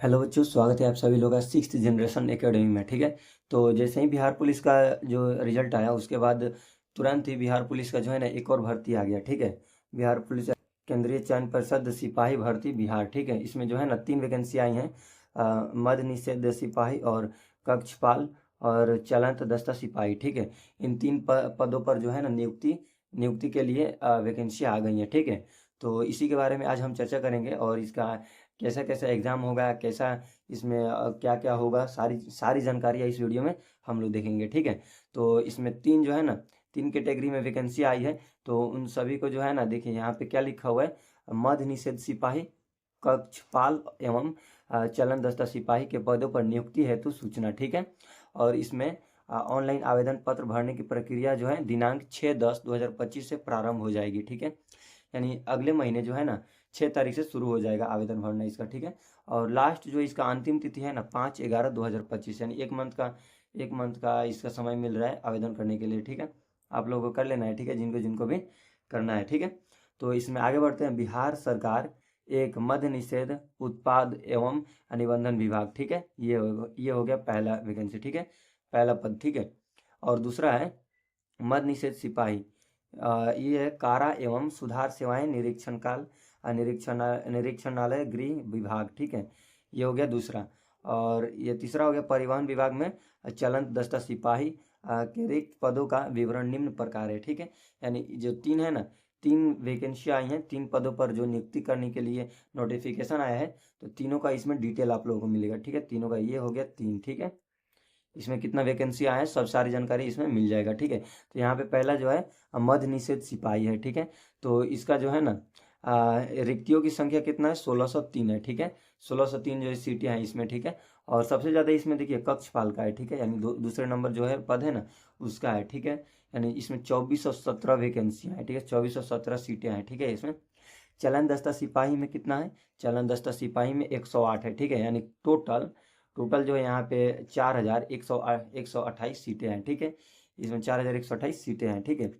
Hello बच्चों, स्वागत है आप सभी लोग का सिक्स्थ जनरेशन एकेडमी में। ठीक है, तो जैसे ही बिहार पुलिस का जो रिजल्ट आया उसके बाद तुरंत ही बिहार पुलिस का जो है ना एक और भर्ती आ गया। ठीक है, बिहार पुलिस केंद्रीय चयन परिषद सिपाही भर्ती बिहार। ठीक है, इसमें जो है ना 3 वैकेंसी आई हैं, मद्य निषेध सिपाही और कक्षपाल और चलंत दस्ता सिपाही। ठीक है, इन 3 पदों पर जो है ना नियुक्ति के लिए वैकेंसी आ गई हैं। ठीक है, तो इसी के बारे में आज हम चर्चा करेंगे और इसका कैसा कैसा एग्ज़ाम होगा, कैसा इसमें क्या क्या होगा, सारी सारी जानकारियाँ इस वीडियो में हम लोग देखेंगे। ठीक है, तो इसमें 3 जो है ना 3 कैटेगरी में वैकेंसी आई है, तो उन सभी को जो है ना देखिए यहाँ पे क्या लिखा हुआ है, मद्य निषेध सिपाही, कक्षपाल एवं चलन दस्ता सिपाही के पदों पर नियुक्ति हेतु सूचना। ठीक है, और इसमें ऑनलाइन आवेदन पत्र भरने की प्रक्रिया जो है दिनांक 6/10/2025 से प्रारंभ हो जाएगी। ठीक है, यानी अगले महीने जो है ना 6 तारीख से शुरू हो जाएगा आवेदन भरना इसका। ठीक है, और लास्ट जो इसका अंतिम तिथि है ना 5/11/2025, यानी एक मंथ का इसका समय मिल रहा है आवेदन करने के लिए। ठीक है, आप लोगों को कर लेना है। ठीक है, जिनको जिनको भी करना है। ठीक है, तो इसमें आगे बढ़ते हैं। बिहार सरकार एक मद्य निषेध उत्पाद एवं निबंधन विभाग। ठीक है, ये हो गया पहला वैकेंसी। ठीक है, पहला पद। ठीक है, और दूसरा है मद्य निषेध सिपाही। ये है कारा एवं सुधार सेवाएं निरीक्षण काल निरीक्षणालय गृह विभाग। ठीक है, ये हो गया दूसरा। और ये तीसरा हो गया परिवहन विभाग में चलंत दस्ता सिपाही के रिक्त पदों का विवरण निम्न प्रकार है। ठीक है, यानी जो 3 है ना 3 वैकेंसी आई हैं, 3 पदों पर जो नियुक्ति करने के लिए नोटिफिकेशन आया है, तो तीनों का इसमें डिटेल आप लोगों को मिलेगा। ठीक है, तीनों का ये हो गया 3। ठीक है, इसमें कितना वैकेंसी आया है सब सारी जानकारी इसमें मिल जाएगा। ठीक है, तो यहाँ पे पहला जो है मध्य निषेध सिपाही है। ठीक है, तो इसका जो है ना रिक्तियों की संख्या कितना है, 1603 है। ठीक है, 1603 जो सीटें हैं इसमें। ठीक है, और सबसे ज़्यादा इसमें देखिए कक्षपाल का है। ठीक है, यानी दूसरे नंबर जो है पद है ना उसका है। ठीक है, यानी इसमें 2417 वैकेंसियाँ हैं। ठीक है, 2417 सीटें हैं। ठीक है, इसमें चलन दस्ता सिपाही में कितना है, चलन दस्ता सिपाही में 108 है। ठीक है, यानी टोटल टोटल जो है यहाँ पे 4128 सीटें हैं। ठीक है, इसमें 4128 सीटें हैं। ठीक है,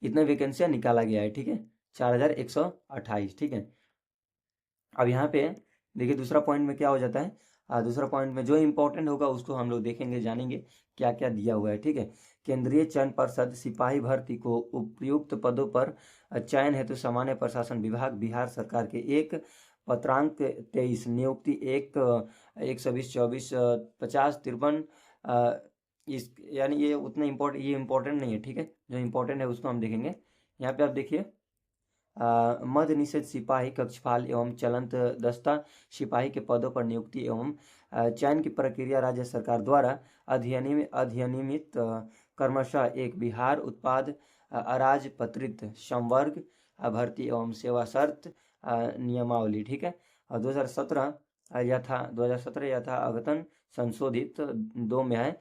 इतना वैकेंसियाँ निकाला गया है। ठीक है, 4128। ठीक है, अब यहाँ पे देखिए दूसरा पॉइंट में क्या हो जाता है, दूसरा पॉइंट में जो इम्पोर्टेंट होगा उसको हम लोग देखेंगे, जानेंगे क्या क्या दिया हुआ है। ठीक है, केंद्रीय चयन परिषद सिपाही भर्ती को उपयुक्त पदों पर चयन हेतु सामान्य प्रशासन विभाग बिहार सरकार के एक पत्रांक 23 नियुक्ति 1/20/24 50 53 इस यानी ये इम्पोर्टेंट नहीं है। ठीक है, जो इम्पोर्टेंट है उसको हम देखेंगे। यहाँ पे आप देखिए मद्य निषेध सिपाही, कक्षपाल एवं चलंत दस्ता सिपाही के पदों पर नियुक्ति एवं चयन की प्रक्रिया राज्य सरकार द्वारा अधिनियमित क्रमशः एक बिहार उत्पाद अराजपत्रित संवर्ग भर्ती एवं सेवा शर्त नियमावली। ठीक है, और 2017 यथा अद्यतन संशोधित 2 में है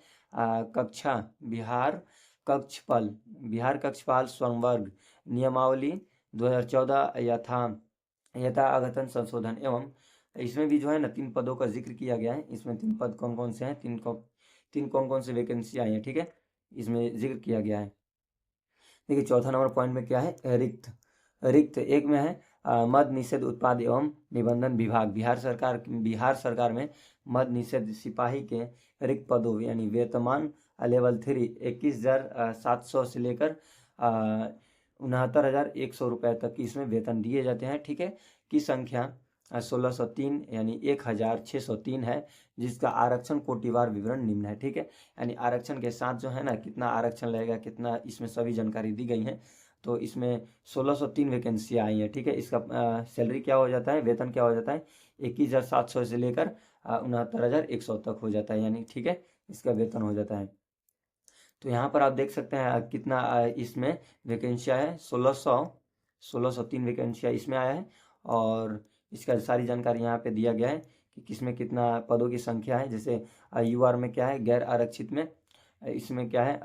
कक्षा बिहार कक्षपाल संवर्ग नियमावली 2014 यथा अद्यतन संशोधन एवं इसमें भी जो है ना 3 पदों का जिक्र किया गया है। इसमें 3 पद कौन कौन से हैं, तीन कौन कौन से वैकेंसी आई हैं। ठीक है, इसमें जिक्र किया गया है। देखिए चौथा नंबर पॉइंट में क्या है, रिक्त एक में है मद्य निषेध उत्पाद एवं निबंधन विभाग बिहार सरकार में मद्य निषेध सिपाही के रिक्त पदों यानी वेतमान लेवल 3 21,700 से लेकर 69,100 रुपये तक की इसमें वेतन दिए जाते हैं। ठीक है, की संख्या 1603 यानी 1603 है, जिसका आरक्षण कोटिवार विवरण निम्न है। ठीक है, यानी आरक्षण के साथ जो है ना कितना आरक्षण लगेगा, कितना, इसमें सभी जानकारी दी गई है। तो इसमें 1603 वैकेंसी आई है। ठीक है, इसका सैलरी क्या हो जाता है, वेतन क्या हो जाता है, 21,700 से लेकर 69,100 तक हो जाता है, यानी ठीक है इसका वेतन हो जाता है। तो यहाँ पर आप देख सकते हैं कितना इसमें वैकेंसियाँ है, 1603 वैकेंसियाँ इसमें आया है। और इसका सारी जानकारी यहाँ पे दिया गया है कि किसमें कितना पदों की संख्या है। जैसे यूआर में क्या है, गैर आरक्षित में इसमें क्या है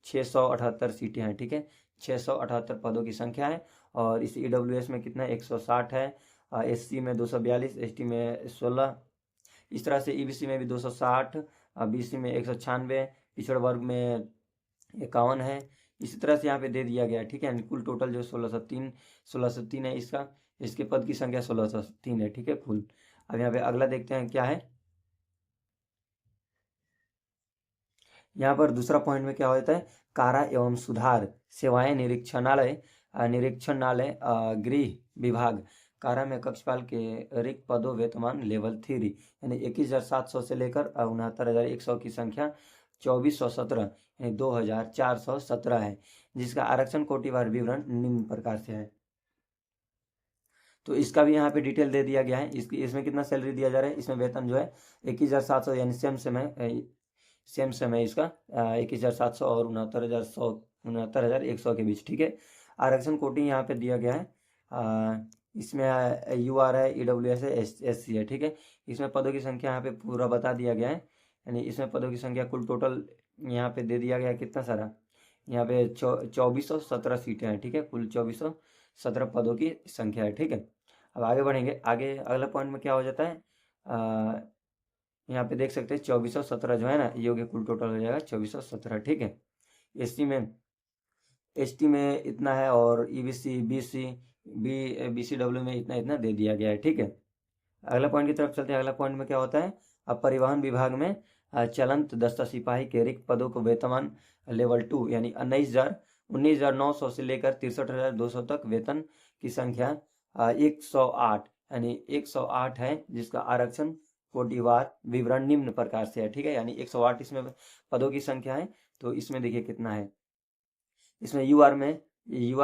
678 सीटें हैं। ठीक है, 678 पदों की संख्या है। और इस ईडब्ल्यूएस में कितना है, 160 है, एससी में 242, एसटी में 16, इस तरह से ईबीसी में भी 260, बीसी में 196, पिछड़ वर्ग में 51 है। इसी तरह से यहाँ पे दे दिया गया है। ठीक है, कुल टोटल जो 1603 है इसका, इसके पद की संख्या 1603 है। ठीक है, कुल अब यहाँ पे अगला देखते हैं क्या है। यहाँ पर दूसरा पॉइंट में क्या होता है, कारा एवं सुधार सेवाएं निरीक्षणालय गृह विभाग। कारा में कक्षपाल के रिक्त पदों वेतमान लेवल 3 यानी 21,700 से लेकर 69,100 की संख्या 2417 यानी 2,417 है, जिसका आरक्षण कोटिवार विवरण निम्न प्रकार से है। तो इसका भी यहाँ पे डिटेल दे दिया गया है। इसमें कितना सैलरी दिया जा रहा है, इसमें वेतन जो है 21,700 यानी सेम समय इसका 21,700 और 69,100 के बीच, ठीक है। आरक्षण कोटि यहाँ पे दिया गया है। इसमें UR है, EWS है, SC है, ठीक है। इसमें पदों की संख्या यहाँ पे पूरा बता दिया गया है, यानी इसमें पदों की संख्या कुल टोटल यहाँ पे दे दिया गया है कितना सारा, यहाँ पे 2417 सीटें हैं, ठीक है। कुल 2417 पदों की संख्या है, ठीक है। अब आगे बढ़ेंगे। आगे अगला पॉइंट में क्या हो जाता है, यहाँ पे देख सकते हैं 2417 जो है ना, ये हो गया कुल टोटल हो जाएगा 2417, ठीक है। एसटी में इतना है और EBC BCW में इतना इतना दे दिया गया है, ठीक है। अगला पॉइंट की तरफ चलते हैं। अगला पॉइंट में क्या होता है, अब परिवहन विभाग में चलंत दस्ता सिपाही के रिक्त पदों को वेतमान लेवल 2 यानी 19,900 से लेकर 63,200 तक वेतन की संख्या 108 यानी 108 है, जिसका आरक्षण कोटिवार विवरण निम्न प्रकार से है, ठीक है। यानी 108 इसमें पदों की संख्या है। तो इसमें देखिए कितना है, इसमें UR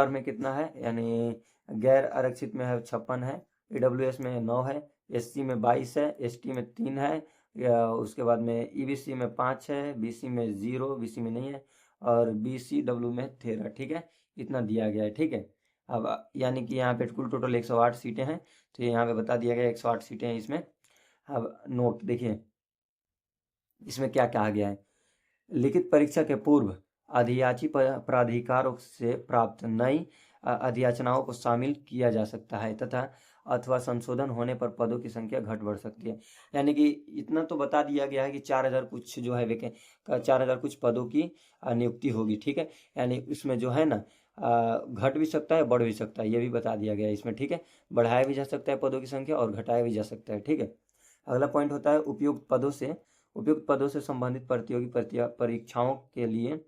में कितना है, यानी गैर आरक्षित में है 56 है, EWS में 9 है, SC में 22 है, ST में 3 है, उसके बाद में EBC में 5 है, BC में 0, BC में नहीं है, और BCW में 13, ठीक है। इतना दिया गया है, ठीक है। अब यानी कि यहाँ पे कुल टोटल 108 सीटें हैं, तो यहाँ पे बता दिया गया 108 सीटें हैं इसमें। अब नोट देखिए इसमें क्या कहा गया है, लिखित परीक्षा के पूर्व अधियाची प्राधिकारों से प्राप्त नई अधियाचनाओं को शामिल किया जा सकता है तथा अथवा संशोधन होने पर पदों की संख्या घट बढ़ सकती है। यानी कि इतना तो बता दिया गया है कि 4,000 कुछ जो है 4,000 कुछ पदों की नियुक्ति होगी, ठीक है। यानी इसमें जो है ना घट भी सकता है, बढ़ भी सकता है, ये भी बता दिया गया है इसमें, ठीक है। बढ़ाया भी जा सकता है पदों की संख्या और घटाया भी जा सकता है, ठीक है। अगला पॉइंट होता है उपयुक्त पदों से संबंधित प्रतियोगी परीक्षाओं के लिए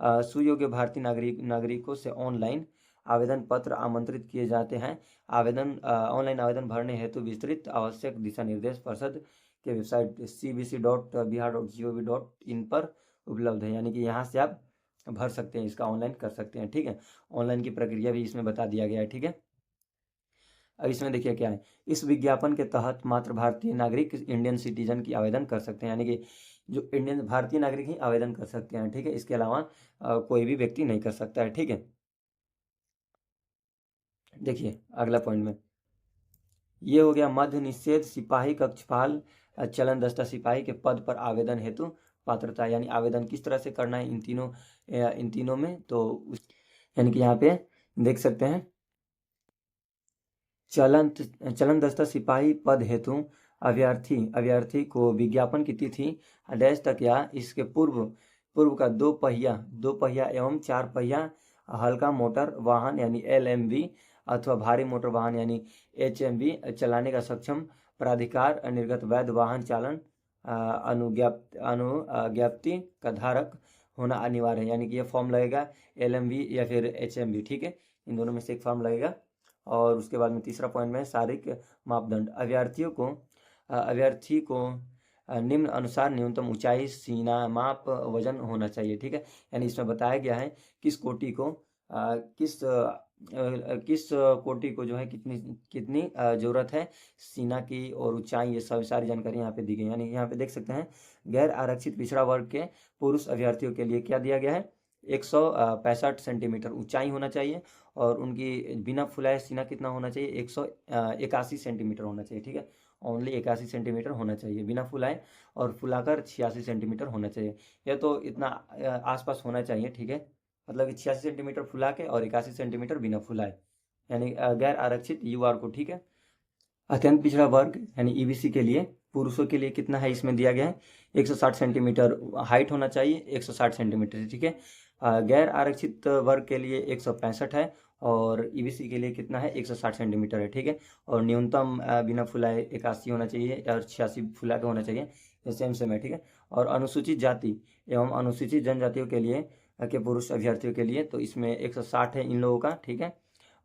सुयोग्य भारतीय नागरिकों से ऑनलाइन आवेदन पत्र आमंत्रित किए जाते हैं। ऑनलाइन आवेदन भरने हेतु विस्तृत आवश्यक दिशा निर्देश परिषद के वेबसाइट cbc.bihar.gov.in पर उपलब्ध है। यानी कि यहाँ से आप भर सकते हैं, इसका ऑनलाइन कर सकते हैं, ठीक है। ऑनलाइन की प्रक्रिया भी इसमें बता दिया गया है, ठीक है। अब इसमें देखिए क्या है, इस विज्ञापन के तहत मात्र भारतीय नागरिक इंडियन सिटीजन की आवेदन कर सकते हैं, यानी कि जो इंडियन भारतीय नागरिक ही आवेदन कर सकते हैं, ठीक है। इसके अलावा कोई भी व्यक्ति नहीं कर सकता है, ठीक है। देखिए अगला पॉइंट में ये हो गया मध्य निषेध सिपाही कक्षपाल चलन दस्ता सिपाही के पद पर आवेदन हेतु पात्रता, यानी आवेदन किस तरह से करना है इन तीनों में। तो यानी कि यहाँ पे देख सकते हैं चलन दस्ता सिपाही पद हेतु अभ्यर्थी को विज्ञापन की तिथि डैश तक या इसके पूर्व का दो पहिया एवं 4 पहिया हल्का मोटर वाहन यानी LMV अथवा भारी मोटर वाहन यानी HMV चलाने का सक्षम प्राधिकार निर्गत वैध वाहन चालन अनुज्ञप्ति का धारक होना अनिवार्य है। यानी कि ये फॉर्म लगेगा LMV या फिर HMV, ठीक है। इन दोनों में से एक फॉर्म लगेगा। और उसके बाद में तीसरा पॉइंट में शारीरिक मापदंड अभ्यर्थी को निम्न अनुसार न्यूनतम ऊंचाई, सीना माप, वजन होना चाहिए, ठीक है। यानी इसमें बताया गया है किस कोटि को जो है कितनी जरूरत है सीना की और ऊंचाई, ये सब सारी जानकारी यहाँ पे दी गई। यानी यहाँ पे देख सकते हैं गैर आरक्षित पिछड़ा वर्ग के पुरुष अभ्यर्थियों के लिए क्या दिया गया है, 165 सेंटीमीटर ऊंचाई होना चाहिए और उनकी बिना फुलाए सीना कितना होना चाहिए, 181 सेंटीमीटर होना चाहिए, ठीक है। ओनली 81 सेंटीमीटर होना चाहिए बिना फुलाए, और फुलाकर 86 सेंटीमीटर होना चाहिए। यह तो इतना आसपास होना चाहिए, ठीक है। मतलब कि 86 सेंटीमीटर फुला के और 81 सेंटीमीटर बिना फुलाए, यानी गैर आरक्षित UR को, ठीक है। अत्यंत पिछड़ा वर्ग यानी EBC के लिए पुरुषों के लिए कितना है इसमें दिया गया है, 160 सेंटीमीटर हाइट होना चाहिए, 160 सेंटीमीटर, ठीक है। गैर आरक्षित वर्ग के लिए 165 है, और ईबीसी के लिए कितना है, 160 सेंटीमीटर है, ठीक है। और न्यूनतम बिना फुलाए 81 होना चाहिए और 86 फुला के होना चाहिए, ये सेम सेम है, ठीक है। और अनुसूचित जाति एवं अनुसूचित जनजातियों के लिए के पुरुष अभ्यर्थियों के लिए तो इसमें 160 है इन लोगों का, ठीक है।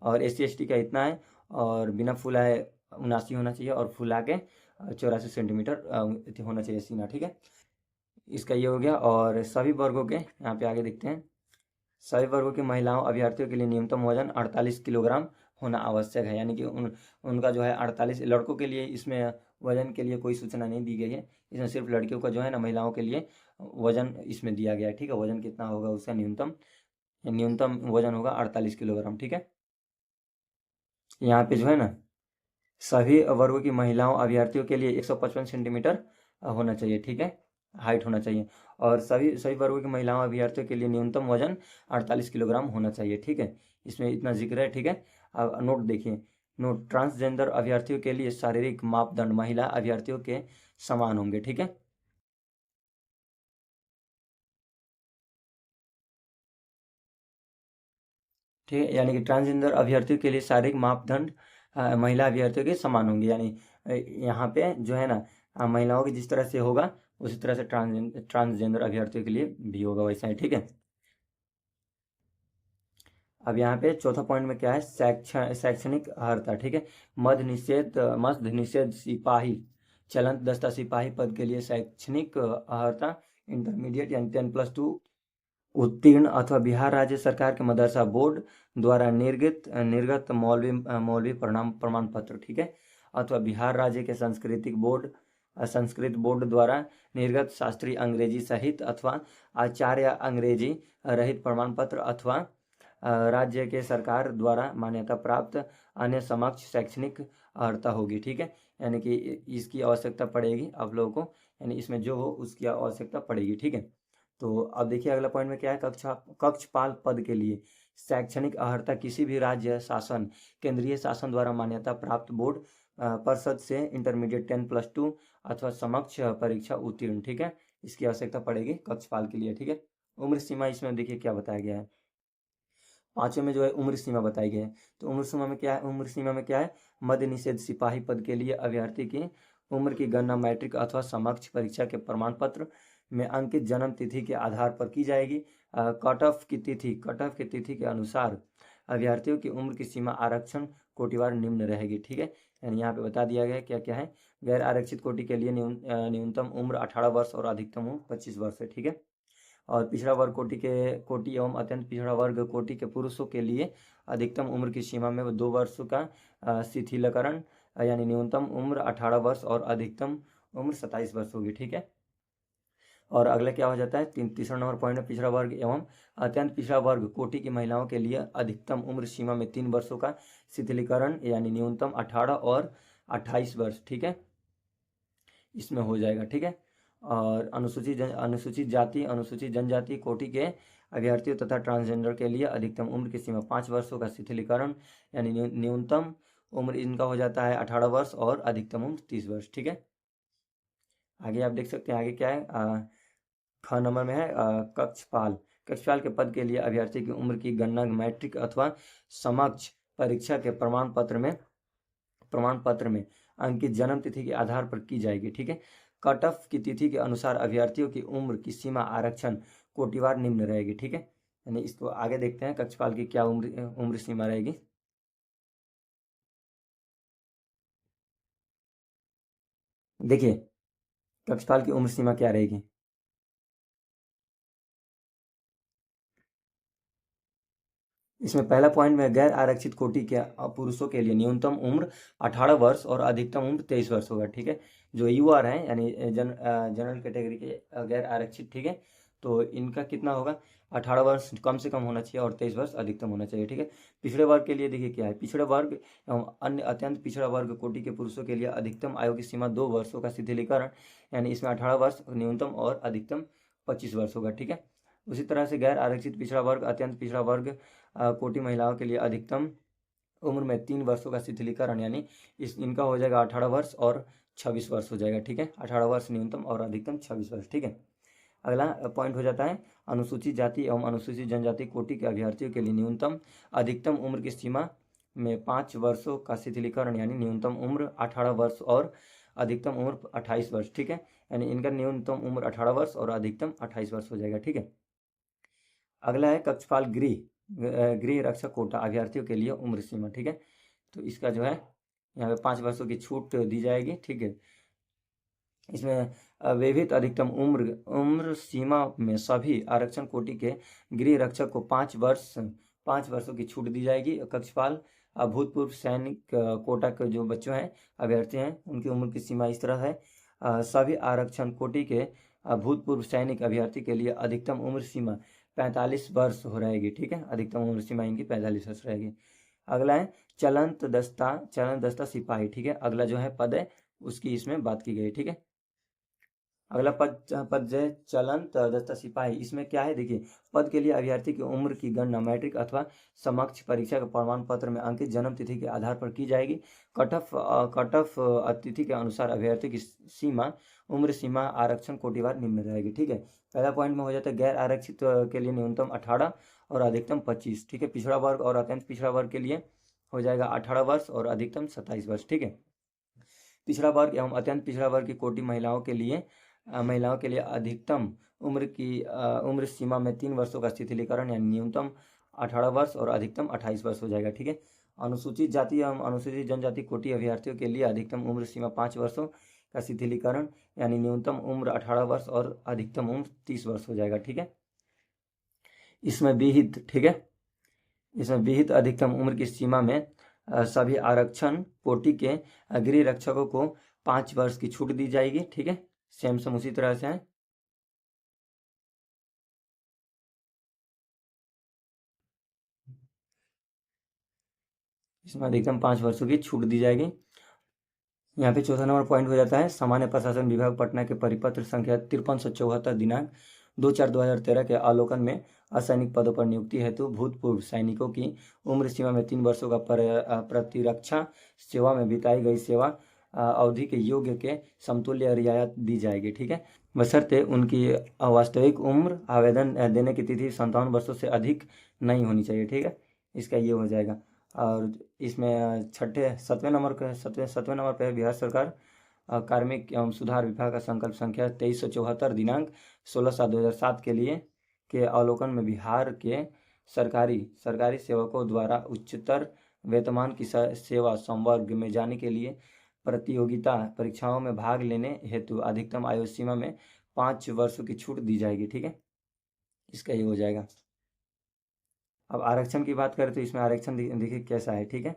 और SC ST का इतना है, और बिना फुलाए 79 होना चाहिए, और फुला के 84 सेंटीमीटर होना चाहिए सीना, ठीक है। इसका ये हो गया। और सभी वर्गों के यहाँ पे आगे देखते हैं, सभी वर्गों की महिलाओं अभ्यर्थियों के लिए न्यूनतम वजन 48 किलोग्राम होना आवश्यक है, यानी कि उनका जो है 48। लड़कों के लिए इसमें वजन के लिए कोई सूचना नहीं दी गई है, इसमें सिर्फ लड़कियों का जो है ना, महिलाओं के लिए वजन इसमें दिया गया है, ठीक है। वजन कितना होगा उसका, न्यूनतम न्यूनतम वजन होगा 48 किलोग्राम, ठीक है। यहाँ पे जो है ना, सभी वर्गों की महिलाओं अभ्यर्थियों के लिए 155 सेंटीमीटर होना चाहिए, ठीक है, हाइट होना चाहिए। और सभी सभी वर्गों की महिलाओं अभ्यर्थियों के लिए न्यूनतम वजन 48 किलोग्राम होना चाहिए, ठीक है। इसमें इतना जिक्र है, ठीक है। अब नोट देखिए, नोट, ट्रांसजेंडर अभ्यर्थियों के लिए शारीरिक मापदंड महिला अभ्यर्थियों के समान होंगे, ठीक है। ठीक है, यानी कि ट्रांसजेंडर अभ्यर्थियों के लिए शारीरिक मापदंड महिला अभ्यर्थियों के समान होंगे, यानी यहाँ पे जो है ना, महिलाओं की जिस तरह से होगा उसी तरह से ट्रांसजेंडर अभ्यर्थियों के लिए भी होगा वैसा ही, ठीक है। अब यहाँ पे चौथा पॉइंट में क्या है, शैक्षणिक अर्हता, ठीक है। मद्य निषेध सिपाही चलंत दस्ता सिपाही पद के लिए शैक्षणिक अर्हता इंटरमीडिएट यानी 10+2 उत्तीर्ण अथवा बिहार राज्य सरकार के मदरसा बोर्ड द्वारा निर्गत मौलवी प्रमाण पत्र, ठीक है। अथवा बिहार राज्य के संस्कृत बोर्ड द्वारा निर्गत शास्त्रीय अंग्रेजी सहित अथवा आचार्य अंग्रेजी रहित प्रमाण पत्र, अथवा राज्य के सरकार द्वारा मान्यता प्राप्त अन्य समक्ष शैक्षणिक अर्हता होगी, ठीक है। यानी कि इसकी आवश्यकता पड़ेगी आप लोगों को, यानी इसमें जो हो उसकी आवश्यकता पड़ेगी, ठीक है। तो अब देखिए अगला पॉइंट में क्या है, कक्षपाल पद के लिए शैक्षणिक अर्हता किसी भी राज्य शासन केंद्रीय शासन द्वारा मान्यता प्राप्त बोर्ड परिषद से इंटरमीडिएट 10+2 अथवा समक्ष परीक्षा उत्तीर्ण, ठीक है, इसकी आवश्यकता पड़ेगी कक्षपाल के लिए, ठीक है। उम्र सीमा इसमें देखिए क्या बताया गया है, पांचवें में जो है उम्र सीमा बताई गई है। तो उम्र सीमा में क्या है, मद्य निषेध सिपाही पद के लिए अभ्यर्थी की उम्र की गणना मैट्रिक अथवा समक्ष परीक्षा के प्रमाण पत्र में अंकित जन्म तिथि के आधार पर की जाएगी। कट ऑफ की तिथि के अनुसार अभ्यर्थियों की उम्र की सीमा आरक्षण कोटिवार निम्न रहेगी, ठीक है। यानी यहाँ पे बता दिया गया है क्या क्या है। गैर आरक्षित कोटि के लिए न्यूनतम उम्र 18 वर्ष और अधिकतम उम्र 25 वर्ष है, ठीक है। और पिछड़ा वर्ग कोटि एवं अत्यंत पिछड़ा वर्ग कोटि के पुरुषों के लिए अधिकतम उम्र की सीमा में 2 वर्ष का शिथिलीकरण, यानी न्यूनतम उम्र 18 वर्ष और अधिकतम उम्र 27 वर्ष होगी, ठीक है। और अगला क्या हो जाता है, तीसरा नंबर पॉइंट में पिछड़ा वर्ग एवं अत्यंत पिछड़ा वर्ग कोटि की महिलाओं के लिए अधिकतम उम्र सीमा में 3 वर्षों का शिथिलीकरण, यानी न्यूनतम 18 और 28 वर्ष, ठीक है, इसमें हो जाएगा, ठीक है। और अनुसूचित जनजाति कोटि के अभ्यर्थियों तथा ट्रांसजेंडर के लिए अधिकतम उम्र की सीमा 5 वर्षों का शिथिलीकरण, यानी न्यूनतम उम्र इनका हो जाता है 18 वर्ष और अधिकतम उम्र 30 वर्ष, ठीक है। आगे आप देख सकते हैं, आगे क्या है, ख नंबर में है कक्षपाल के पद के लिए अभ्यर्थी की उम्र की गणना मैट्रिक अथवा समक्ष परीक्षा के प्रमाण पत्र में अंकित जन्म तिथि के आधार पर की जाएगी, ठीक है। कट ऑफ की तिथि के अनुसार अभ्यर्थियों की उम्र की सीमा आरक्षण कोटिवार निम्न रहेगी, ठीक है। यानी इसको आगे देखते हैं कक्षपाल की क्या उम्र सीमा रहेगी। देखिए कक्षपाल की उम्र सीमा क्या रहेगी, इसमें पहला पॉइंट में गैर आरक्षित कोटि के पुरुषों के लिए न्यूनतम उम्र 18 वर्ष और अधिकतम उम्र 23 वर्ष होगा, ठीक है। जो यूआर हैं यानी जनरल कैटेगरी के गैर आरक्षित, ठीक है, तो इनका कितना होगा, 18 वर्ष कम से कम होना चाहिए और 23 वर्ष अधिकतम होना चाहिए, ठीक है। पिछड़े वर्ग के लिए देखिए क्या है, पिछड़े वर्ग एवं अन्य अत्यंत पिछड़ा वर्ग कोटि के पुरुषों के लिए अधिकतम आयु की सीमा 2 वर्षों का शिथिलीकरण, यानी इसमें 18 वर्ष न्यूनतम और अधिकतम 25 वर्ष होगा, ठीक है। उसी तरह से गैर आरक्षित पिछड़ा वर्ग अत्यंत पिछड़ा वर्ग कोटि महिलाओं के लिए अधिकतम उम्र में 3 वर्षों का शिथिलीकरण, यानी इनका हो जाएगा 18 वर्ष और 26 वर्ष हो जाएगा, ठीक है। 18 वर्ष न्यूनतम और अधिकतम 26 वर्ष, ठीक है। अगला पॉइंट हो जाता है अनुसूचित जाति एवं अनुसूचित जनजाति कोटि के अभ्यर्थियों के लिए न्यूनतम अधिकतम उम्र की सीमा में 5 वर्षों का शिथिलीकरण, यानी न्यूनतम उम्र 18 वर्ष और अधिकतम उम्र 28 वर्ष, ठीक है। यानी इनका न्यूनतम उम्र 18 वर्ष और अधिकतम 28 वर्ष हो जाएगा, ठीक है। अगला है कक्षपाल गृह रक्षक कोटा अभ्यर्थियों के लिए उम्र सीमा, ठीक है। तो इसका जो है यहाँ पे 5 वर्षों की छूट दी जाएगी, ठीक है। इसमें विविध अधिकतम उम्र सीमा में सभी आरक्षण कोटि के गृह रक्षक को 5 वर्षों की छूट दी जाएगी। कक्षपाल भूतपूर्व सैनिक कोटा के जो बच्चों हैं, अभ्यर्थी हैं, उनकी उम्र की सीमा इस तरह है। सभी आरक्षण कोटि के भूतपूर्व सैनिक अभ्यर्थी के लिए अधिकतम उम्र सीमा 45 वर्ष हो रहेगी, ठीक है। अधिकतम उम्र सीमा इनकी 45 वर्ष रहेगी। अगला है चलंत दस्ता सिपाही, ठीक है। अगला जो है पद है उसकी इसमें बात की गई, ठीक है। अगला पद जो है चलंत दस्ता सिपाही, इसमें क्या है देखिए, पद के लिए अभ्यर्थी की उम्र की गणना मैट्रिक अथवा समकक्ष परीक्षा के प्रमाण पत्र में अंकित जन्म तिथि के आधार पर की जाएगी। कट ऑफ तिथि के अनुसार अभ्यर्थी की उम्र सीमा आरक्षण कोटिवार निम्न रहेगी, ठीक है। पहला पॉइंट में हो जाता है गैर आरक्षित के लिए न्यूनतम 18 और अधिकतम 25, ठीक है। पिछड़ा वर्ग और अत्यंत पिछड़ा वर्ग के लिए हो जाएगा 18 वर्ष और अधिकतम 27 वर्ष, ठीक है। पिछड़ा वर्ग एवं अत्यंत पिछड़ा वर्ग की कोटि महिलाओं के लिए अधिकतम उम्र सीमा में 3 वर्षों का शिथिलीकरण, यानी न्यूनतम 18 वर्ष और अधिकतम 28 वर्ष हो जाएगा, ठीक है। अनुसूचित जाति एवं अनुसूचित जनजाति कोटि अभ्यर्थियों के लिए अधिकतम उम्र सीमा 5 वर्षों का शिथिलीकरण, यानी न्यूनतम उम्र 18 वर्ष और अधिकतम उम्र 30 वर्ष हो जाएगा, ठीक है। इसमें विहित, ठीक है, इसमें विहित अधिकतम उम्र की सीमा में सभी आरक्षण कोटि के गृह रक्षकों को 5 वर्ष की छूट दी जाएगी, ठीक है। सेम उसी तरह से है। इसमें अधिकतम 5 वर्षों की छूट दी जाएगी। यहाँ पे चौथा नंबर पॉइंट हो जाता है सामान्य प्रशासन विभाग पटना के परिपत्र संख्या 5374 दिनांक 2/4/2013 के अवलोकन में असैनिक पदों पर नियुक्ति हेतु भूतपूर्व सैनिकों की उम्र सीमा में 3 वर्षों का प्रतिरक्षा सेवा में बिताई गई सेवा अवधि के योग्य के समतुल्य रियायत दी जाएगी, ठीक है। बशर्ते उनकी वास्तविक उम्र आवेदन देने की तिथि 57 वर्षों से अधिक नहीं होनी चाहिए, ठीक है। इसका ये हो जाएगा। और इसमें सातवें नंबर पे है बिहार सरकार कार्मिक एवं सुधार विभाग का संकल्प संख्या 2374 दिनांक 16/7/2007 के लिए के अवलोकन में बिहार के सरकारी सेवकों द्वारा उच्चतर वेतमान की सेवा संवर्ग में जाने के लिए प्रतियोगिता परीक्षाओं में भाग लेने हेतु अधिकतम आयु सीमा में 5 वर्षों की छूट दी जाएगी, ठीक है। इसका ये हो जाएगा। अब आरक्षण की बात करें तो इसमें आरक्षण देखिए कैसा है, ठीक है।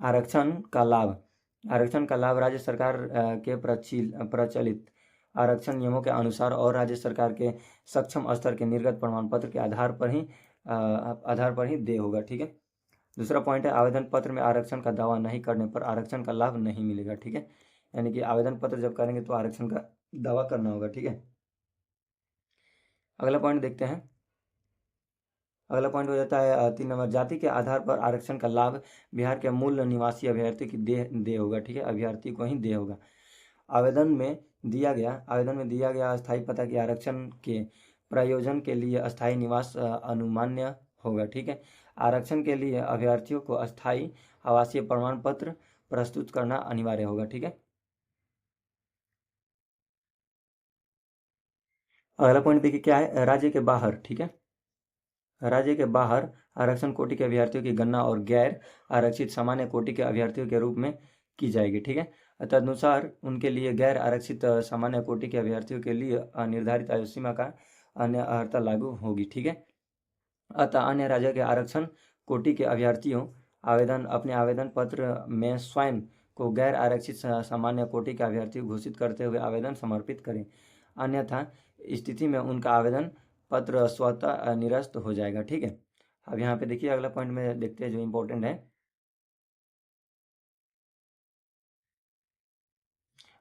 आरक्षण का लाभ राज्य सरकार के प्रचलित आरक्षण नियमों के अनुसार और राज्य सरकार के सक्षम स्तर के निर्गत प्रमाण पत्र के आधार पर ही देय होगा, ठीक है। दूसरा पॉइंट है आवेदन पत्र में आरक्षण का दावा नहीं करने पर आरक्षण का लाभ नहीं मिलेगा, ठीक है। यानी कि आवेदन पत्र जब करेंगे तो आरक्षण का दावा करना होगा, ठीक है। अगला पॉइंट देखते हैं। अगला पॉइंट हो जाता है 3 नंबर जाति के आधार पर आरक्षण का लाभ बिहार के मूल निवासी अभ्यर्थी की देय होगा, ठीक है। अभ्यर्थी को ही देय होगा। आवेदन में दिया गया अस्थायी पता के आरक्षण के प्रयोजन के लिए अस्थायी निवास अनुमान्य होगा, ठीक है। आरक्षण के लिए अभ्यर्थियों को अस्थायी आवासीय प्रमाण पत्र प्रस्तुत करना अनिवार्य होगा, ठीक है। अगला पॉइंट देखिए क्या है राज्य के बाहर, ठीक है। राज्य के बाहर आरक्षण कोटि के अभ्यर्थियों की गणना और गैर आरक्षित सामान्य कोटि के अभ्यर्थियों के रूप में की जाएगी, ठीक है। तदनुसार उनके लिए गैर आरक्षित सामान्य कोटि के अभ्यर्थियों के लिए निर्धारित आयु सीमा का अन्य अर्हता लागू होगी, ठीक है। अतः अन्य राज्य के आरक्षण कोटि के अभ्यर्थियों अपने आवेदन पत्र में स्वयं को गैर आरक्षित सामान्य कोटि के अभ्यर्थी घोषित करते हुए आवेदन समर्पित करें, अन्यथा स्थिति में उनका आवेदन पत्र स्वतः निरस्त हो जाएगा, ठीक है। अब यहाँ पे देखिए अगला पॉइंट में देखते हैं जो इम्पोर्टेंट है।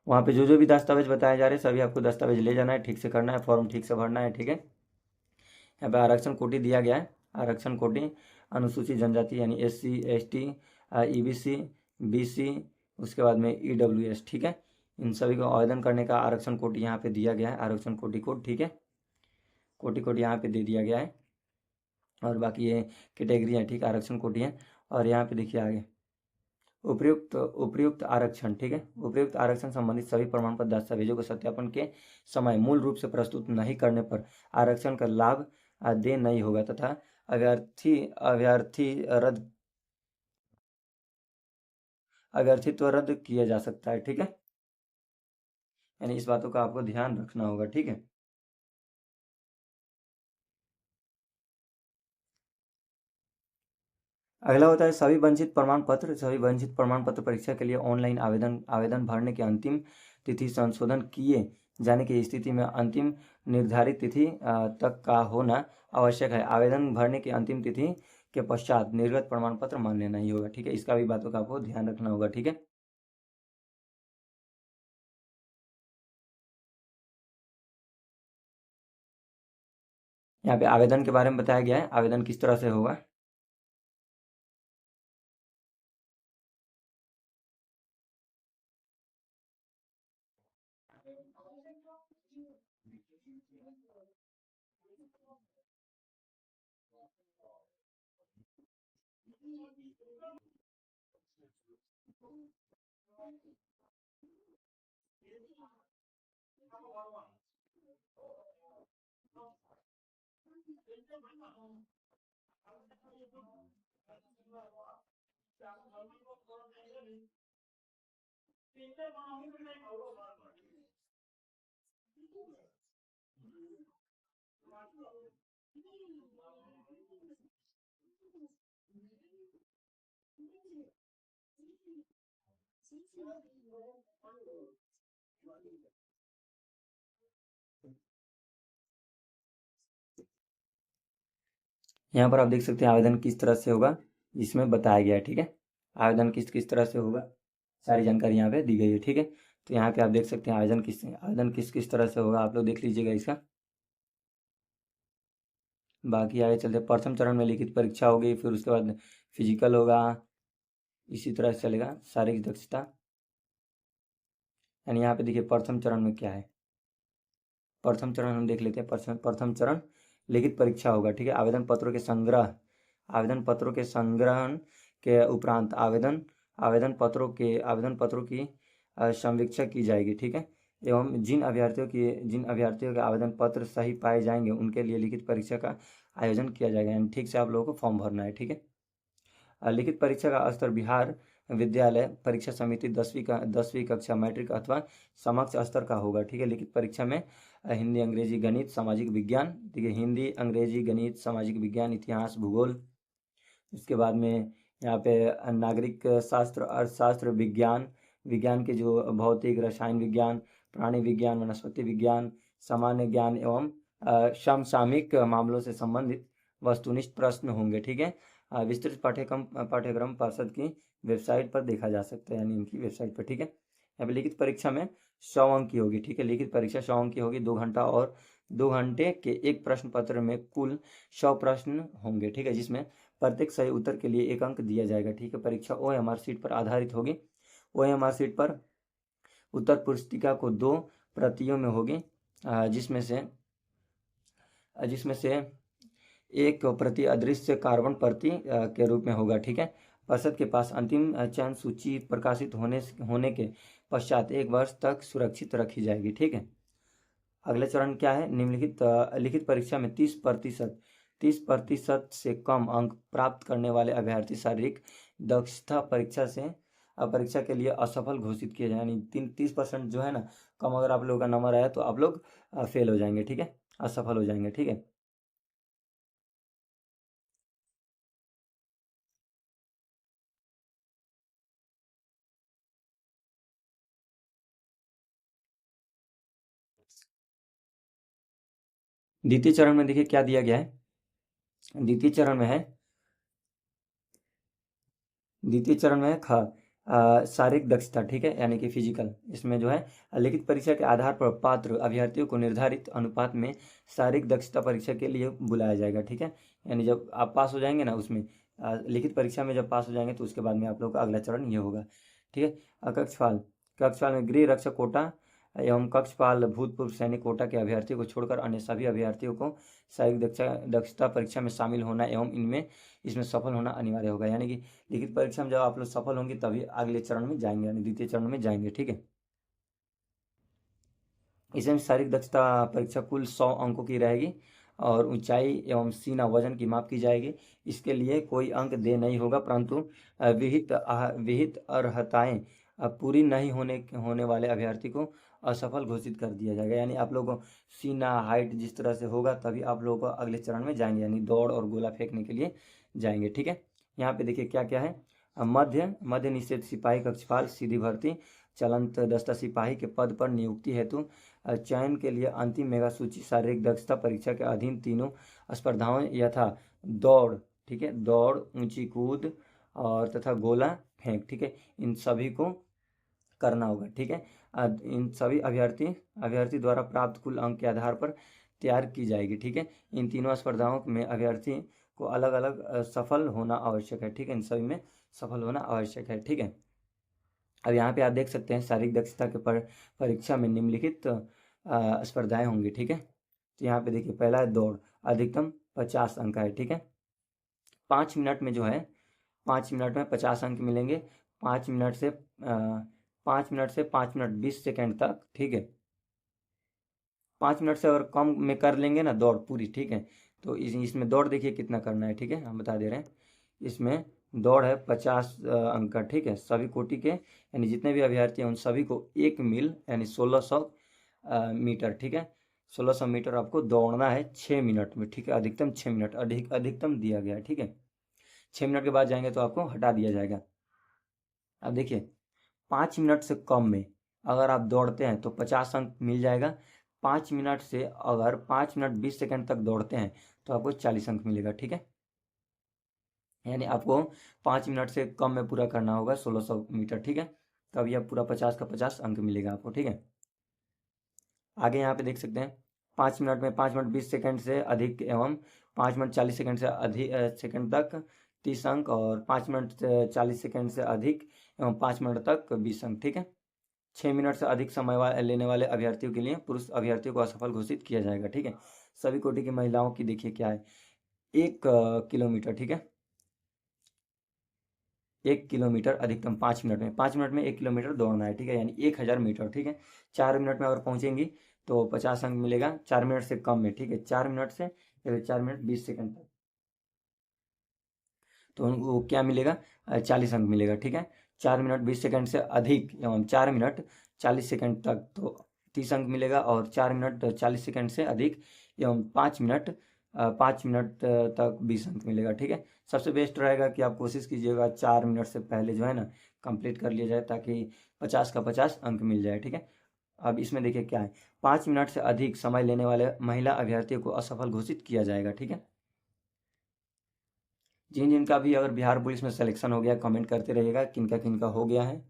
वहाँ पे जो भी दस्तावेज बताए जा रहे हैं सभी आपको दस्तावेज ले जाना है, ठीक से करना है, फॉर्म ठीक से भरना है, ठीक है। यहाँ पे आरक्षण कोटि दिया गया है, आरक्षण कोटि अनुसूचित जनजाति यानी SC ST EBC BC उसके बाद में EWS, ठीक है। इन सभी को आवेदन करने का आरक्षण कोड यहाँ पे दिया गया है, आरक्षण कोटि कोड, ठीक है, कोटि कोड यहाँ पे दे दिया गया है। और बाकी ये कैटेगरी है, ठीक, आरक्षण कोटि है। और यहाँ पे देखिए आगे उपयुक्त उपयुक्त आरक्षण, ठीक है, उपयुक्त आरक्षण संबंधित सभी प्रमाण पत्र दस्तावेजों को सत्यापन के समय मूल रूप से प्रस्तुत नहीं करने पर आरक्षण का लाभ दे नहीं होगा तथा अभ्यर्थी रद्द अभ्यर्थित्व रद्द किया जा सकता है, ठीक है। यानी इस बातों का आपको ध्यान रखना होगा, ठीक है। अगला होता है सभी वंचित प्रमाण पत्र परीक्षा के लिए ऑनलाइन आवेदन आवेदन भरने की अंतिम तिथि संशोधन किए जाने की स्थिति में अंतिम निर्धारित तिथि तक का होना आवश्यक है। आवेदन भरने की अंतिम तिथि के पश्चात निर्गत प्रमाण पत्र मान्य नहीं होगा, ठीक है। इसका भी बातों का आपको ध्यान रखना होगा, ठीक है। यहाँ पे आवेदन के बारे में बताया गया है, आवेदन किस तरह से होगा। यहाँ पर आप देख सकते हैं आवेदन किस तरह से होगा, इसमें बताया गया है, ठीक है। आवेदन किस किस तरह से होगा, सारी जानकारी यहाँ पे दी गई है, ठीक है। तो यहाँ पे आप देख सकते हैं आवेदन किस किस तरह से होगा, आप लोग देख लीजिएगा इसका। बाकी आगे चलते प्रथम चरण में लिखित परीक्षा होगी, फिर उसके बाद फिजिकल होगा, इसी तरह से चलेगा शारीरिक दक्षता। यानी यहाँ पे देखिए प्रथम चरण में क्या है, प्रथम चरण हम देख लेते हैं। प्रथम चरण लिखित परीक्षा होगा, ठीक है। आवेदन पत्रों के संग्रहण के उपरांत आवेदन पत्रों की समीक्षा की जाएगी, ठीक है। एवं जिन अभ्यर्थियों के आवेदन पत्र सही पाए जाएंगे उनके लिए लिखित परीक्षा का आयोजन किया जाएगा। यानी ठीक से आप लोगों को फॉर्म भरना है, ठीक है। लिखित परीक्षा का स्तर बिहार विद्यालय परीक्षा समिति 10वीं कक्षा मैट्रिक अथवा समकक्ष स्तर का होगा, ठीक है। लिखित परीक्षा में हिंदी, अंग्रेजी, गणित, सामाजिक विज्ञान, ठीक है, हिंदी, अंग्रेजी, गणित, सामाजिक विज्ञान, इतिहास, भूगोल। इसके बाद में यहाँ पे नागरिक शास्त्र, अर्थशास्त्र, विज्ञान के जो भौतिक, रसायन विज्ञान, प्राणी विज्ञान, वनस्पति विज्ञान, सामान्य ज्ञान एवं समसामयिक मामलों से संबंधित वस्तुनिष्ठ प्रश्न होंगे, ठीक है। विस्तृत पाठ्यक्रम पार्षद की वेबसाइट पर देखा जा सकता है, यानी इनकी वेबसाइट पर, ठीक है। यहाँ पे लिखित परीक्षा में 100 अंक की होगी, ठीक है। लिखित परीक्षा 100 अंक की होगी, 2 घंटा और 2 घंटे के एक प्रश्न पत्र में कुल 100 प्रश्न होंगे, ठीक है, जिसमें प्रत्येक सही उत्तर के लिए 1 अंक दिया जाएगा, ठीक है। परीक्षा OMR शीट पर आधारित होगी। OMR शीट पर उत्तर पुस्तिका को 2 प्रतियों में होगी, जिसमें से एक प्रति अदृश्य कार्बन प्रति के रूप में होगा, ठीक है। पर्षद के पास अंतिम चयन सूची प्रकाशित होने के पश्चात 1 वर्ष तक सुरक्षित रखी जाएगी, ठीक है। अगला चरण क्या है, निम्नलिखित लिखित परीक्षा में 30% से कम अंक प्राप्त करने वाले अभ्यर्थी शारीरिक दक्षता परीक्षा के लिए असफल घोषित किए जाए। यानी 30% जो है ना कम, अगर आप लोगों का नंबर आया तो आप लोग फेल हो जाएंगे, ठीक है, असफल हो जाएंगे, ठीक है। द्वितीय चरण में देखिए क्या दिया गया है। द्वितीय चरण में है शारीरिक दक्षता, ठीक है, यानी कि फिजिकल। इसमें जो है लिखित परीक्षा के आधार पर पात्र अभ्यर्थियों को निर्धारित अनुपात में शारीरिक दक्षता परीक्षा के लिए बुलाया जाएगा, ठीक है। यानी जब आप पास हो जाएंगे ना उसमें लिखित परीक्षा में जब पास हो जाएंगे तो उसके बाद में आप लोग का अगला चरण ये होगा, ठीक है। कक्षपाल कक्षपाल में गृह रक्षक कोटा एवं कक्षपाल भूतपूर्व सैनिक कोटा के अभ्यर्थियों को छोड़कर अन्य सभी अभ्यर्थियों को शारीरिक दक्षता परीक्षा में शामिल होना एवं इसमें सफल होना अनिवार्य होगा। यानी कि लिखित परीक्षा में जब आप लोग सफल होंगे तभी अगले चरण में जाएंगे, यानी द्वितीय चरण में जाएंगे। ठीक है, इसमें शारीरिक दक्षता परीक्षा कुल 100 अंकों की रहेगी और ऊंचाई एवं सीना वजन की माप की जाएगी। इसके लिए कोई अंक दे नहीं होगा, परंतु विहित अर्हताएं पूरी नहीं होने वाले अभ्यर्थी को असफल घोषित कर दिया जाएगा। यानी आप लोगों को सीना हाइट जिस तरह से होगा तभी आप लोगों को अगले चरण में जाएंगे, यानी दौड़ और गोला फेंकने के लिए जाएंगे। ठीक है, यहाँ पे देखिए क्या क्या है। मध्य निषेध सिपाही कक्षपाल सीधी भर्ती चलंत दस्ता सिपाही के पद पर नियुक्ति हेतु चयन के लिए अंतिम मेगा सूची शारीरिक दक्षता परीक्षा के अधीन तीनों स्पर्धाओं यथा दौड़, ठीक है, दौड़, ऊंची कूद और तथा गोला फेंक, ठीक है, इन सभी को करना होगा। ठीक है, इन सभी अभ्यर्थी द्वारा प्राप्त कुल अंक के आधार पर तैयार की जाएगी। ठीक है, इन तीनों स्पर्धाओं में अभ्यर्थी को अलग अलग सफल होना आवश्यक है। ठीक है, इन सभी में सफल होना आवश्यक है। ठीक है, अब यहाँ पे आप देख सकते हैं शारीरिक दक्षता के परीक्षा में निम्नलिखित स्पर्धाएं होंगी। ठीक है, तो यहाँ पे देखिए पहला है दौड़, अधिकतम 50 अंक है। ठीक है, 5 मिनट में जो है 5 मिनट में 50 अंक मिलेंगे। 5 मिनट से 5 मिनट 20 सेकेंड तक। ठीक है, 5 मिनट से अगर कम में कर लेंगे ना दौड़ पूरी, ठीक है, तो इसमें दौड़ देखिए कितना करना है। ठीक है, हम बता दे रहे हैं, इसमें दौड़ है 50 अंक का। ठीक है, सभी कोटि के यानी जितने भी अभ्यर्थी हैं उन सभी को 1 मील यानी 1600 मीटर। ठीक है, 1600 मीटर आपको दौड़ना है 6 मिनट में। ठीक है, अधिकतम 6 मिनट अधिकतम दिया गया है। ठीक है, 6 मिनट के बाद जाएंगे तो आपको हटा दिया जाएगा। अब देखिए 5 मिनट से कम में अगर आप दौड़ते हैं तो 50 अंक मिल जाएगा। 5 मिनट से अगर 5 मिनट 20 सेकेंड तक दौड़ते हैं तो आपको 40 अंक मिलेगा। ठीक है, यानी आपको 5 मिनट से कम में पूरा करना होगा 1600 मीटर। ठीक है, तभी आप पूरा 50 का 50 अंक मिलेगा आपको। ठीक है, आगे यहाँ पे देख सकते हैं 5 मिनट में 5 मिनट 20 सेकेंड से अधिक एवं 5 मिनट 40 सेकेंड से अधिक सेकेंड तक 30 अंक और 5 मिनट 40 सेकेंड से अधिक एवं 5 मिनट तक 20 अंक। ठीक है, 6 मिनट से अधिक समय लेने वाले अभ्यर्थियों के लिए पुरुष अभ्यर्थियों को असफल घोषित किया जाएगा। ठीक है, सभी कोटि की महिलाओं की देखिए क्या है, 1 किलोमीटर। ठीक है, 1 किलोमीटर अधिकतम 5 मिनट में, 5 मिनट में 1 किलोमीटर दौड़ना है। ठीक है, यानी 1000 मीटर। ठीक है, 4 मिनट में अगर पहुंचेंगी तो 50 अंक मिलेगा। 4 मिनट से कम में, ठीक है, 4 मिनट से 4 मिनट 20 सेकंड तक तो उनको क्या मिलेगा, 40 अंक मिलेगा। ठीक है, 4 मिनट 20 सेकंड से अधिक एवं 4 मिनट 40 सेकंड तक तो 30 अंक मिलेगा और 4 मिनट 40 सेकंड से अधिक एवं 5 मिनट तक 20 अंक मिलेगा। ठीक है, सबसे बेस्ट रहेगा कि आप कोशिश कीजिएगा 4 मिनट से पहले जो है ना कंप्लीट कर लिया जाए ताकि 50 का 50 अंक मिल जाए। ठीक है, अब इसमें देखिए क्या है, 5 मिनट से अधिक समय लेने वाले महिला अभ्यर्थियों को असफल घोषित किया जाएगा। ठीक है, जिन जिनका भी अगर बिहार पुलिस में सिलेक्शन हो गया कमेंट करते रहिएगा किनका किनका हो गया है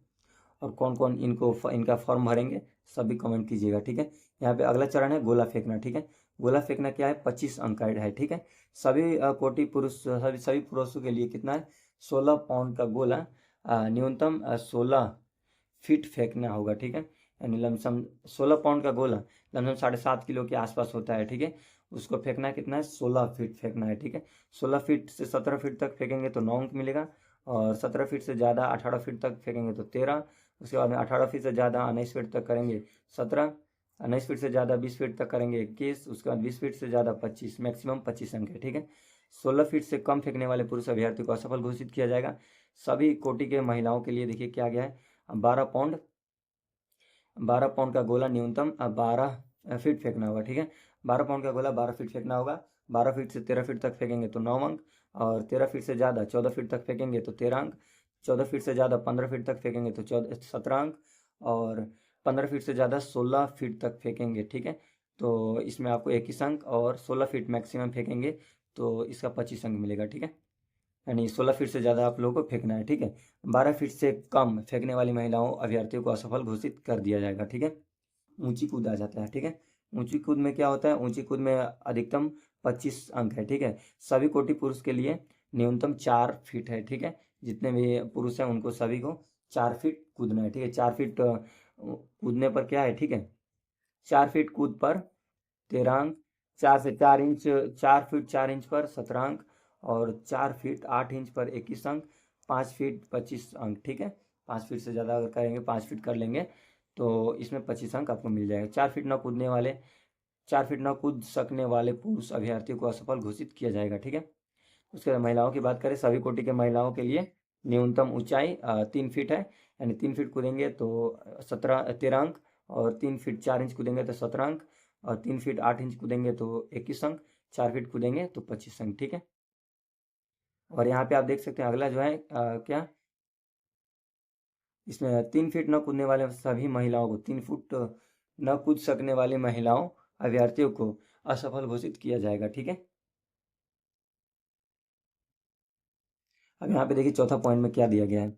और कौन कौन इनका फॉर्म भरेंगे, सभी कमेंट कीजिएगा। ठीक है, यहाँ पे अगला चरण है गोला फेंकना। ठीक है, गोला फेंकना क्या है, 25 अंक का है। ठीक है, सभी कोटि पुरुष सभी पुरुषों के लिए कितना है, 16 पाउंड का गोला न्यूनतम 16 फीट फेंकना होगा। ठीक है, यानी लमसम 16 पाउंड का गोला लमसम 7.5 किलो के आसपास होता है। ठीक है, उसको फेंकना कितना है, 16 फीट फेंकना है। ठीक है, 16 फीट से 17 फीट तक फेंकेंगे तो 9 अंक मिलेगा और 17 फीट से ज़्यादा 18 फीट तक फेंकेंगे तो 13। उसके बाद में 18 फीट से ज़्यादा 19 फीट तक करेंगे 17, 19 फीट से ज़्यादा 20 फीट तक करेंगे 21, उसके बाद 20 फीट से ज़्यादा 25, मैक्सिमम 25 अंक है। ठीक है, 16 फीट से कम फेंकने वाले पुरुष अभ्यर्थी को असफल घोषित किया जाएगा। सभी कोटि के महिलाओं के लिए देखिए क्या गया है, 12 पाउंड का गोला न्यूनतम 12 फीट फेंकना होगा। ठीक है, 12 पाउंड का गोला 12 फीट फेंकना होगा। 12 फीट से 13 फीट तक फेंकेंगे तो 9 अंक और 13 फीट से ज़्यादा 14 फीट तक फेंकेंगे तो 13 अंक, 14 फीट से ज़्यादा 15 फीट तक फेंकेंगे तो 17 अंक और 15 फीट से ज़्यादा 16 फीट तक फेंकेंगे। ठीक है, तो इसमें आपको 21 अंक और 16 फीट मैक्सिमम फेंकेंगे तो इसका 25 अंक मिलेगा। ठीक है, यानी 16 फीट से ज़्यादा आप लोगों को फेंकना है। ठीक है, 12 फीट से कम फेंकने वाली महिलाओं अभ्यर्थियों को असफल घोषित कर दिया जाएगा। ठीक है, ऊंची कूद आ जाता है। ठीक है, ऊंची कूद में क्या होता है, ऊंची कूद में अधिकतम 25 अंक है। ठीक है, सभी कोटि पुरुष के लिए न्यूनतम 4 फीट है। ठीक है, जितने भी पुरुष हैं उनको सभी को 4 फीट कूदना है। ठीक है, 4 फीट कूदने पर क्या है, ठीक है, 4 फीट कूद पर 13 अंक, 4 से 4 इंच, 4 फीट 4 इंच पर 17 अंक, और 4 फीट 8 इंच पर 21 अंक, 5 फीट 25 अंक, ठीक है। 5 फीट से ज़्यादा अगर करेंगे, 5 फीट कर लेंगे तो इसमें 25 अंक आपको मिल जाएगा। 4 फीट न कूद सकने वाले पुरुष अभ्यर्थियों को असफल घोषित किया जाएगा, ठीक है। उसके बाद महिलाओं की बात करें, सभी कोटि के महिलाओं के लिए न्यूनतम ऊंचाई 3 फीट है, यानी 3 फीट कूदेंगे तो 13 अंक, और 3 फीट 4 इंच कूदेंगे तो 17 अंक, और 3 फीट 8 इंच कूदेंगे तो 21 अंक, 4 फीट कूदेंगे तो 25 अंक, ठीक है। और यहाँ पे आप देख सकते हैं अगला जो है क्या, इसमें 3 फीट न कूदने वाले सभी महिलाओं को, 3 फुट न कूद सकने वाली महिलाओं अभ्यर्थियों को असफल घोषित किया जाएगा, ठीक है। अब यहाँ पे देखिए चौथा पॉइंट में क्या दिया गया है।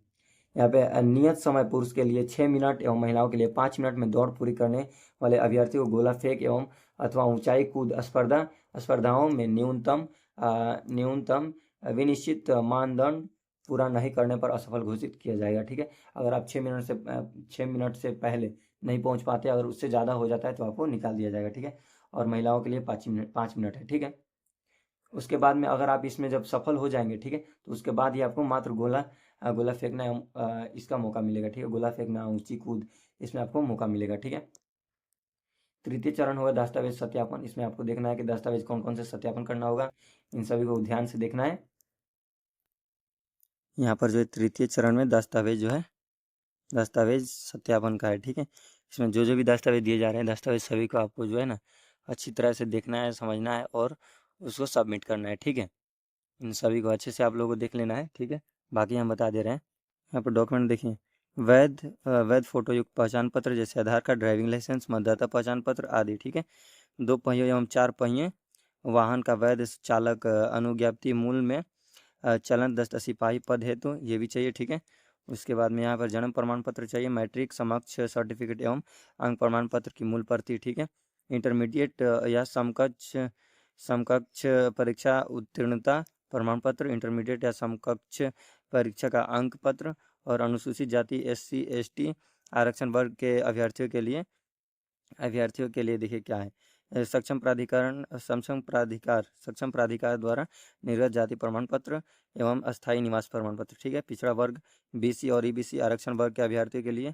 यहाँ पे नियत समय पुरुष के लिए 6 मिनट एवं महिलाओं के लिए 5 मिनट में दौड़ पूरी करने वाले अभ्यर्थियों को गोला फेंक एवं अथवा ऊंचाई कूद स्पर्धाओं में न्यूनतम विनिश्चित मानदंड पूरा नहीं करने पर असफल घोषित किया जाएगा, ठीक है। अगर आप 6 मिनट से पहले नहीं पहुंच पाते, अगर उससे ज़्यादा हो जाता है तो आपको निकाल दिया जाएगा, ठीक है। और महिलाओं के लिए 5 मिनट है, ठीक है। उसके बाद में अगर आप इसमें जब सफल हो जाएंगे, ठीक है, तो उसके बाद ही आपको मात्र गोला फेंकना इसका मौका मिलेगा, ठीक है। गोला फेंकना, ऊंची कूद, इसमें आपको मौका मिलेगा, ठीक है। तृतीय चरण होगा दस्तावेज सत्यापन। इसमें आपको देखना है कि दस्तावेज कौन कौन से सत्यापन करना होगा, इन सभी को ध्यान से देखना है। यहाँ पर जो है तृतीय चरण में दस्तावेज जो है, दस्तावेज सत्यापन का है, ठीक है। इसमें जो जो भी दस्तावेज दिए जा रहे हैं, दस्तावेज सभी को आपको जो है ना अच्छी तरह से देखना है, समझना है और उसको सबमिट करना है, ठीक है। इन सभी को अच्छे से आप लोगों को देख लेना है, ठीक है। बाकी हम बता दे रहे हैं। यहाँ पर डॉक्यूमेंट देखिए, वैध फोटोयुक्त पहचान पत्र जैसे आधार कार्ड, ड्राइविंग लाइसेंस, मतदाता पहचान पत्र आदि, ठीक है। 2 पहियों एवं 4 पहिए वाहन का वैध चालक अनुज्ञप्ति मूल में चलन दस्ता सिपाही पद हेतु ये भी चाहिए, ठीक है। उसके बाद में यहाँ पर जन्म प्रमाण पत्र चाहिए, मैट्रिक समकक्ष सर्टिफिकेट एवं अंक प्रमाण पत्र की मूल प्रति, ठीक है। इंटरमीडिएट या समकक्ष समकक्ष परीक्षा उत्तीर्णता प्रमाण पत्र, इंटरमीडिएट या समकक्ष परीक्षा का अंक पत्र, और अनुसूचित जाति SC ST आरक्षण वर्ग के अभ्यर्थियों के लिए देखिए क्या है, सक्षम प्राधिकार द्वारा निर्गत जाति प्रमाण पत्र एवं अस्थायी निवास प्रमाण पत्र, ठीक है। पिछड़ा वर्ग BC और EBC आरक्षण वर्ग के अभ्यर्थियों के लिए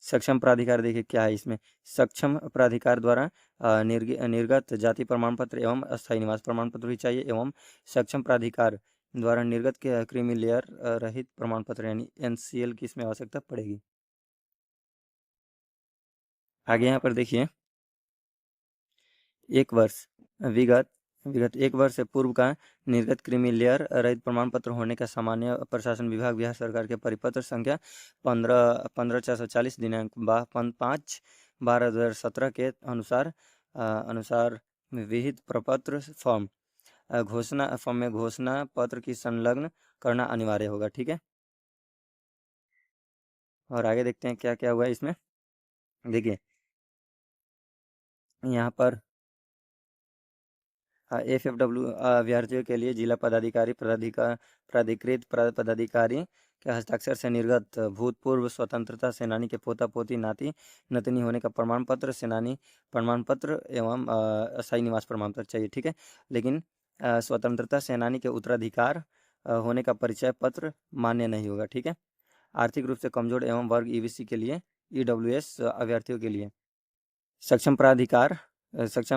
सक्षम प्राधिकार देखिए क्या है, इसमें सक्षम प्राधिकार द्वारा निर्गत जाति प्रमाण पत्र एवं अस्थायी निवास प्रमाण पत्र भी चाहिए, एवं सक्षम प्राधिकार द्वारा निर्गत के क्रीमी लेयर रहित प्रमाण पत्र यानी NCL की इसमें आवश्यकता पड़ेगी। आगे यहाँ पर देखिए, एक वर्ष विगत विगत 1 वर्ष से पूर्व का निर्गत क्रीमी लेयर रहित प्रमाण पत्र होने का सामान्य प्रशासन विभाग बिहार सरकार के परिपत्र संख्या 15/440 दिनांक 5/12/2017 के अनुसार विहित प्रपत्र फॉर्म में घोषणा पत्र की संलग्न करना अनिवार्य होगा, ठीक है। और आगे देखते हैं क्या क्या हुआ है इसमें। देखिए यहाँ पर FFW अभ्यर्थियों के लिए जिला प्राधिकृत पदाधिकारी के हस्ताक्षर से निर्गत भूतपूर्व स्वतंत्रता सेनानी के पोता पोती नाती नतनी होने का प्रमाण पत्र, सेनानी प्रमाण पत्र एवं अस्थायी निवास प्रमाण पत्र चाहिए, ठीक है। लेकिन स्वतंत्रता सेनानी के उत्तराधिकार होने का परिचय पत्र मान्य नहीं होगा, ठीक है। आर्थिक रूप से कमजोर एवं वर्ग EBC के लिए EWS अभ्यर्थियों के लिए सक्षम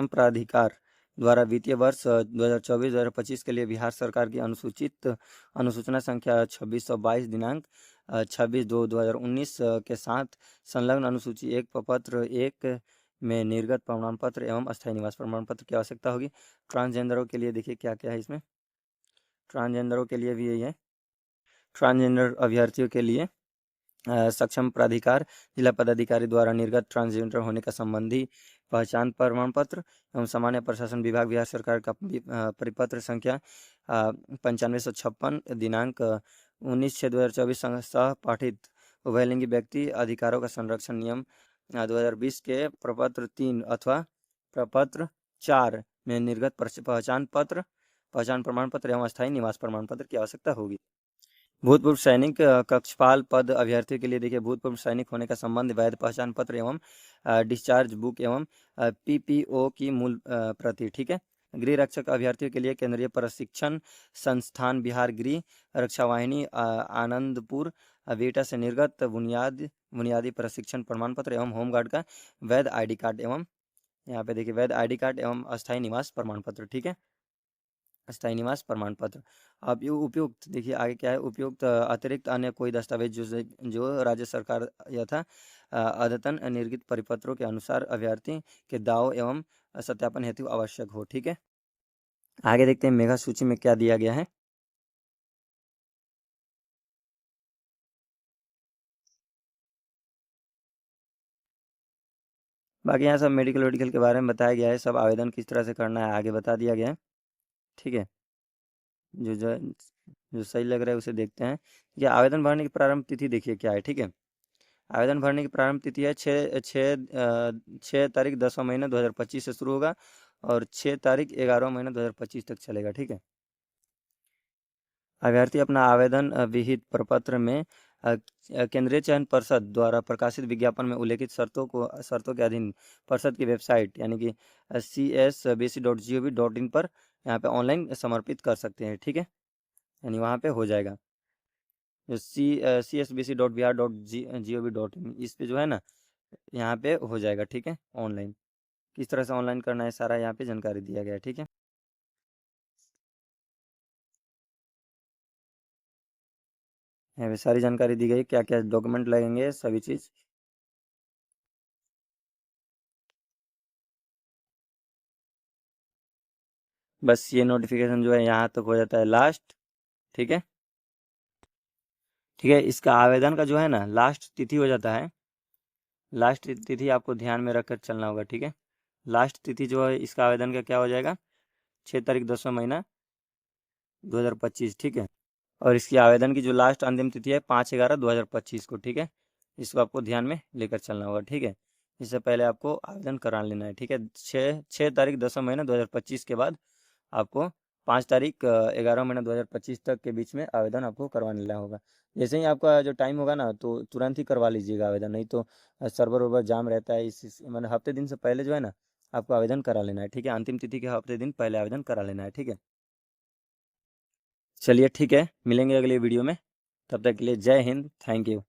प्राधिकार द्वारा वित्तीय वर्ष 2024-2025 के लिए बिहार सरकार की अनुसूचना संख्या 2622 दिनांक 26/2/2019 के साथ संलग्न अनुसूची 1 प्रपत्र 1 में निर्गत प्रमाण पत्र एवं अस्थायी निवास प्रमाण पत्र की आवश्यकता होगी। ट्रांसजेंडरों के लिए देखिए क्या क्या है इसमें। ट्रांसजेंडरों के लिए भी यही है। ट्रांसजेंडर अभ्यर्थियों के लिए सक्षम प्राधिकार जिला पदाधिकारी द्वारा निर्गत ट्रांसजेंडर होने का संबंधी पहचान प्रमाण पत्र एवं सामान्य प्रशासन विभाग बिहार सरकार का परिपत्र संख्या 9556 दिनांक 19/6/2024 सह पाठित उभयलिंगी व्यक्ति अधिकारों का संरक्षण नियम 2020 के प्रपत्र 3 अथवा प्रपत्र 4 में निर्गत पहचान प्रमाण पत्र एवं अस्थायी निवास प्रमाण पत्र की आवश्यकता होगी। भूतपूर्व सैनिक कक्षपाल पद अभ्यर्थियों के लिए देखिए, भूतपूर्व सैनिक होने का संबंध, वैध पहचान पत्र एवं डिस्चार्ज बुक एवं पीपीओ की मूल प्रति, ठीक है। गृह रक्षक अभ्यर्थियों के लिए केंद्रीय प्रशिक्षण संस्थान बिहार गृह रक्षा वाहिनी आनंदपुर बेटा से निर्गत बुनियादी प्रशिक्षण प्रमाण पत्र एवं होमगार्ड का वैध आईडी कार्ड एवं, यहाँ पे देखिए, वैध आईडी कार्ड एवं अस्थायी निवास प्रमाण पत्र, ठीक है। अस्थायी निवास प्रमाण पत्र। अब ये उपयुक्त देखिए आगे क्या है, उपयुक्त अतिरिक्त अन्य कोई दस्तावेज जो राज्य सरकार यथा अद्यतन निर्गत परिपत्रों के अनुसार अभ्यर्थी के दावों एवं सत्यापन हेतु आवश्यक हो, ठीक है। आगे देखते हैं मेगा सूची में क्या दिया गया है। बाकी यहाँ सब मेडिकल वेडिकल के बारे में बताया गया है, सब आवेदन किस तरह से करना है आगे बता दिया गया है, ठीक है। जो जो जो सही लग रहा है उसे देखते हैं। ये आवेदन भरने की प्रारंभ तिथि देखिए क्या है, ठीक है। आवेदन भरने की प्रारंभ तिथि है 6 तारीख 10वां महीना 2025 से शुरू होगा और 6 तारीख 11वां महीना 2025 तक चलेगा, ठीक है। अभ्यर्थी अपना आवेदन विहित प्रपत्र में केंद्रीय चयन पर्षद द्वारा प्रकाशित विज्ञापन में उल्लेखित शर्तों के अधीन पर्षद की वेबसाइट यानी कि csbc.gov.in पर यहाँ पे ऑनलाइन समर्पित कर सकते हैं, ठीक है। यानी वहाँ पे हो जाएगा, जो csbc.br.gov.in इस पे जो है ना, यहाँ पे हो जाएगा, ठीक है। ऑनलाइन किस तरह से ऑनलाइन करना है सारा यहाँ पे जानकारी दिया गया है, ठीक है। यहाँ पे सारी जानकारी दी गई, क्या क्या डॉक्यूमेंट लगेंगे सभी चीज़। बस ये नोटिफिकेशन जो है यहाँ तक हो जाता है लास्ट, ठीक है। ठीक है, इसका आवेदन का जो है ना लास्ट तिथि हो जाता है, लास्ट तिथि आपको ध्यान में रखकर चलना होगा, ठीक है। लास्ट तिथि जो है इसका आवेदन का क्या हो जाएगा, 6 तारीख 10वां महीना 2025, ठीक है। और इसकी आवेदन की जो लास्ट अंतिम तिथि है 5/11/2025 को, ठीक है। इसको आपको ध्यान में लेकर चलना होगा, ठीक है। इससे पहले आपको आवेदन करा लेना है, ठीक है। 6 तारीख 10वां महीना 2025 के बाद आपको 5 तारीख 11वां महीना 2025 तक के बीच में आवेदन आपको करवा लेना होगा। जैसे ही आपका जो टाइम होगा ना तो तुरंत ही करवा लीजिएगा आवेदन, नहीं तो सर्वर वर्वर जाम रहता है, मतलब हफ्ते दिन से पहले जो है ना आपको आवेदन करा लेना है, ठीक है। अंतिम तिथि के हफ्ते दिन पहले आवेदन करा लेना है, ठीक है। चलिए ठीक है, मिलेंगे अगले वीडियो में, तब तक के लिए जय हिंद, थैंक यू।